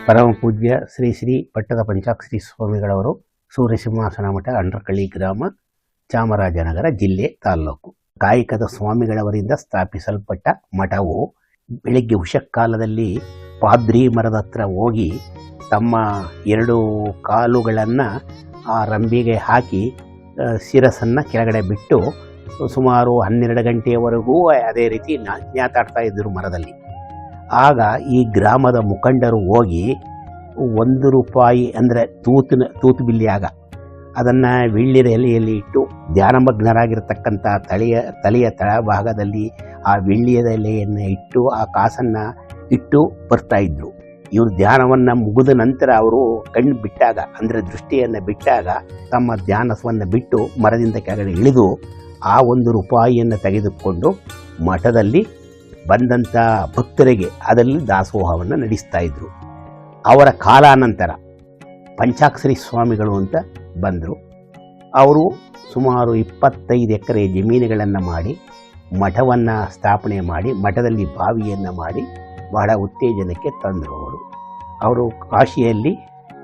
ಪರಮ ಪೂಜ್ಯ ಶ್ರೀ ಶ್ರೀ ಪಟ್ಟದ ಪಂಚಾಕ್ಷರಿ ಸ್ವಾಮಿಗಳವರು ಸೂರ್ಯಸಿಂಹಾಸನ ಮಠ ಅಂಡ್ರಕಳ್ಳಿ ಗ್ರಾಮ, ಚಾಮರಾಜನಗರ ಜಿಲ್ಲೆ, ತಾಲ್ಲೂಕು. ಕಾಯಕದ ಸ್ವಾಮಿಗಳವರಿಂದ ಸ್ಥಾಪಿಸಲ್ಪಟ್ಟ ಮಠವು ಬೆಳಿಗ್ಗೆ ಉಷಕ್ಕಾಲದಲ್ಲಿ ಪಾದ್ರಿ ಮರದ ಹತ್ರ ಹೋಗಿ ತಮ್ಮ 2 ಕಾಲುಗಳನ್ನು ಆ ರಂಬಿಗೆ ಹಾಕಿ ಶಿರಸನ್ನು ಕೆಳಗಡೆ ಬಿಟ್ಟು ಸುಮಾರು 12 ಗಂಟೆಯವರೆಗೂ ಅದೇ ರೀತಿ ನ್ಯಾತಾಡ್ತಾ ಇದ್ದರು ಮರದಲ್ಲಿ. ಆಗ ಈ ಗ್ರಾಮದ ಮುಖಂಡರು ಹೋಗಿ ₹1 ಅಂದರೆ ತೂತು ಬಿಲ್ಲಿ ಆಗ ಅದನ್ನು ವೀಳ್ಯದ ಎಲೆಯಲ್ಲಿ ಇಟ್ಟು ಧ್ಯಾನಮಗ್ನರಾಗಿರ್ತಕ್ಕಂಥ ತಲೆಯ ತಳಭಾಗದಲ್ಲಿ ಆ ವೀಳ್ಯದ ಎಲೆಯನ್ನು ಇಟ್ಟು ಆ ಕಾಸನ್ನು ಇಟ್ಟು ಬರ್ತಾಯಿದ್ರು. ಇವರು ಧ್ಯಾನವನ್ನು ಮುಗಿದ ನಂತರ ಅವರು ಕಣ್ಣು ಬಿಟ್ಟಾಗ, ಅಂದರೆ ದೃಷ್ಟಿಯನ್ನು ಬಿಟ್ಟಾಗ, ತಮ್ಮ ಧ್ಯಾನವನ್ನು ಬಿಟ್ಟು ಮರದಿಂದ ಕೆಳಗಡೆ ಇಳಿದು ಆ ₹1 ತೆಗೆದುಕೊಂಡು ಮಠದಲ್ಲಿ ಬಂದಂಥ ಭಕ್ತರಿಗೆ ಅದರಲ್ಲಿ ದಾಸೋಹವನ್ನು ನಡೆಸ್ತಾ ಇದ್ರು. ಅವರ ಕಾಲಾನಂತರ ಪಂಚಾಕ್ಷರಿ ಸ್ವಾಮಿಗಳು ಅಂತ ಬಂದರು. ಅವರು ಸುಮಾರು 25 ಎಕರೆ ಜಮೀನುಗಳನ್ನು ಮಾಡಿ ಮಠವನ್ನು ಸ್ಥಾಪನೆ ಮಾಡಿ ಮಠದಲ್ಲಿ ಬಾವಿಯನ್ನು ಮಾಡಿ ಬಹಳ ಉತ್ತೇಜನಕ್ಕೆ ತಂದರು. ಅವರು ಕಾಶಿಯಲ್ಲಿ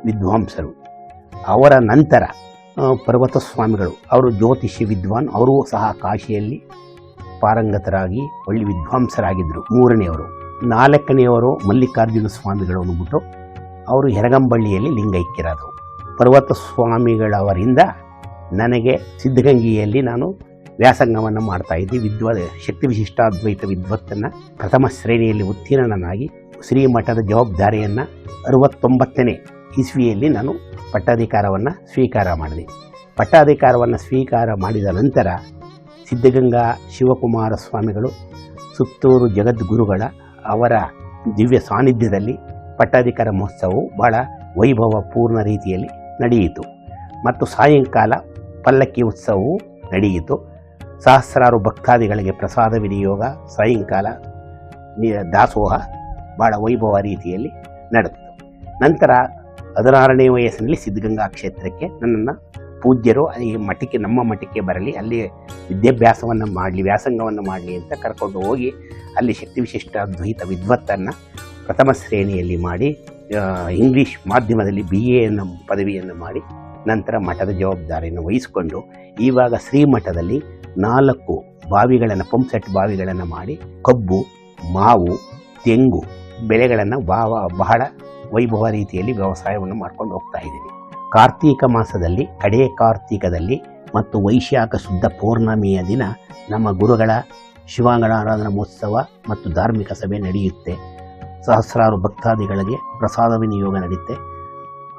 ವಿದ್ವಾಂಸರು. ಅವರ ನಂತರ ಪರ್ವತ ಸ್ವಾಮಿಗಳು, ಅವರು ಜ್ಯೋತಿಷಿ ವಿದ್ವಾನ್, ಅವರೂ ಸಹ ಕಾಶಿಯಲ್ಲಿ ಪಾರಂಗತರಾಗಿ ಒಳ್ಳೆ ವಿದ್ವಾಂಸರಾಗಿದ್ದರು. 3ನೇವರು. 4ನೇವರು ಮಲ್ಲಿಕಾರ್ಜುನ ಸ್ವಾಮಿಗಳು ಅಂದ್ಬಿಟ್ಟು ಅವರು ಹೆರಗಂಬಳ್ಳಿಯಲ್ಲಿ ಲಿಂಗೈಕ್ಯರಾದರು. ಪರ್ವತ ಸ್ವಾಮಿಗಳವರಿಂದ ನನಗೆ ಸಿದ್ಧಗಂಗೆಯಲ್ಲಿ ನಾನು ವ್ಯಾಸಂಗವನ್ನು ಮಾಡ್ತಾಯಿದ್ದೆ. ಶಕ್ತಿ ವಿಶಿಷ್ಟಾದ್ವೈತ ವಿದ್ವತ್ತನ್ನು ಪ್ರಥಮ ಶ್ರೇಣಿಯಲ್ಲಿ ಉತ್ತೀರ್ಣನಾಗಿ ಶ್ರೀಮಠದ ಜವಾಬ್ದಾರಿಯನ್ನು 69ನೇ ಇಸ್ವಿಯಲ್ಲಿ ನಾನು ಪಟ್ಟಾಧಿಕಾರವನ್ನು ಸ್ವೀಕಾರ ಮಾಡಿದೆ. ಪಟ್ಟಾಧಿಕಾರವನ್ನು ಸ್ವೀಕಾರ ಮಾಡಿದ ನಂತರ ಸಿದ್ಧಗಂಗಾ ಶಿವಕುಮಾರ ಸ್ವಾಮಿಗಳು, ಸುತ್ತೂರು ಜಗದ್ಗುರುಗಳ ಅವರ ದಿವ್ಯ ಸಾನ್ನಿಧ್ಯದಲ್ಲಿ ಪಟ್ಟಾಧಿಕಾರ ಮಹೋತ್ಸವವು ಬಹಳ ವೈಭವಪೂರ್ಣ ರೀತಿಯಲ್ಲಿ ನಡೆಯಿತು. ಮತ್ತು ಸಾಯಂಕಾಲ ಪಲ್ಲಕ್ಕಿ ಉತ್ಸವವು ನಡೆಯಿತು. ಸಹಸ್ರಾರು ಭಕ್ತಾದಿಗಳಿಗೆ ಪ್ರಸಾದ ವಿನಿಯೋಗ, ಸಾಯಂಕಾಲ ದಾಸೋಹ ಬಹಳ ವೈಭವ ರೀತಿಯಲ್ಲಿ ನಡೆಯಿತು. ನಂತರ 16ನೇ ವಯಸ್ಸಿನಲ್ಲಿ ಸಿದ್ಧಗಂಗಾ ಕ್ಷೇತ್ರಕ್ಕೆ ನನ್ನನ್ನು ಪೂಜ್ಯರು ಈ ಮಠಕ್ಕೆ, ನಮ್ಮ ಮಠಕ್ಕೆ ಬರಲಿ, ಅಲ್ಲಿ ವಿದ್ಯಾಭ್ಯಾಸವನ್ನು ಮಾಡಲಿ, ವ್ಯಾಸಂಗವನ್ನು ಮಾಡಲಿ ಅಂತ ಕರ್ಕೊಂಡು ಹೋಗಿ ಅಲ್ಲಿ ಶಕ್ತಿ ವಿಶಿಷ್ಟ ದ್ವೈತ ವಿದ್ವತ್ತನ್ನು ಪ್ರಥಮ ಶ್ರೇಣಿಯಲ್ಲಿ ಮಾಡಿ ಇಂಗ್ಲೀಷ್ ಮಾಧ್ಯಮದಲ್ಲಿ BA ಪದವಿಯನ್ನು ಮಾಡಿ ನಂತರ ಮಠದ ಜವಾಬ್ದಾರಿಯನ್ನು ವಹಿಸಿಕೊಂಡು ಇವಾಗ ಶ್ರೀಮಠದಲ್ಲಿ 4 ಬಾವಿಗಳನ್ನು, ಪಂಪ್ಸೆಟ್ ಬಾವಿಗಳನ್ನು ಮಾಡಿ ಕಬ್ಬು, ಮಾವು, ತೆಂಗು ಬೆಳೆಗಳನ್ನು ಬಹಳ ವೈಭವ ರೀತಿಯಲ್ಲಿ ವ್ಯವಸಾಯವನ್ನು ಮಾಡ್ಕೊಂಡು ಹೋಗ್ತಾ ಇದ್ದೀನಿ. ಕಾರ್ತೀಕ ಮಾಸದಲ್ಲಿ, ಕಡೆಯ ಕಾರ್ತೀಕದಲ್ಲಿ ಮತ್ತು ವೈಶಾಖ ಶುದ್ಧ ಪೌರ್ಣಮಿಯ ದಿನ ನಮ್ಮ ಗುರುಗಳ ಶಿವಾಂಗಣಾರಾಧನಾ ಮಹೋತ್ಸವ ಮತ್ತು ಧಾರ್ಮಿಕ ಸಭೆ ನಡೆಯುತ್ತೆ. ಸಹಸ್ರಾರು ಭಕ್ತಾದಿಗಳಿಗೆ ಪ್ರಸಾದ ವಿನಿಯೋಗ ನಡೆಯುತ್ತೆ.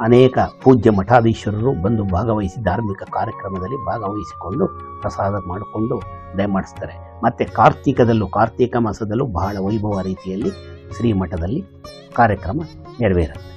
ಅನೇಕ ಪೂಜ್ಯ ಮಠಾಧೀಶ್ವರರು ಬಂದು ಭಾಗವಹಿಸಿ ಧಾರ್ಮಿಕ ಕಾರ್ಯಕ್ರಮದಲ್ಲಿ ಭಾಗವಹಿಸಿಕೊಂಡು ಪ್ರಸಾದ ಮಾಡಿಕೊಂಡು ದಯಮಾಡಿಸ್ತಾರೆ. ಮತ್ತು ಕಾರ್ತೀಕ ಮಾಸದಲ್ಲೂ ಬಹಳ ವೈಭವ ರೀತಿಯಲ್ಲಿ ಶ್ರೀಮಠದಲ್ಲಿ ಕಾರ್ಯಕ್ರಮ ನೆರವೇರುತ್ತೆ.